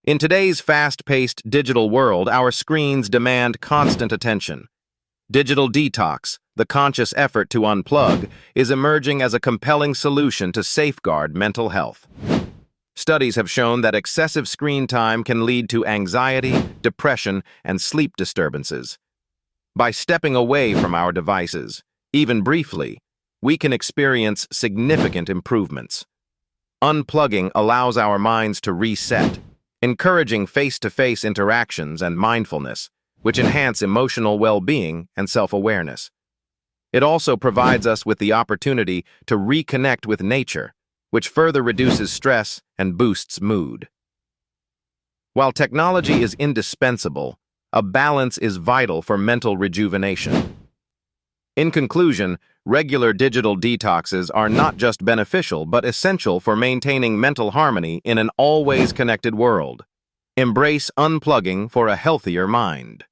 In today's fast-paced digital world, our screens demand constant attention. Digital detox, the conscious effort to unplug, is emerging as a compelling solution to safeguard mental health. Studies have shown that excessive screen time can lead to anxiety, depression, and sleep disturbances. By stepping away from our devices, even briefly, we can experience significant improvements. Unplugging allows our minds to reset, encouraging face-to-face interactions and mindfulness, which enhance emotional well-being and self-awareness. It also provides us with the opportunity to reconnect with nature, which further reduces stress and boosts mood. While technology is indispensable, a balance is vital for mental rejuvenation. In conclusion, regular digital detoxes are not just beneficial but essential for maintaining mental harmony in an always connected world. Embrace unplugging for a healthier mind.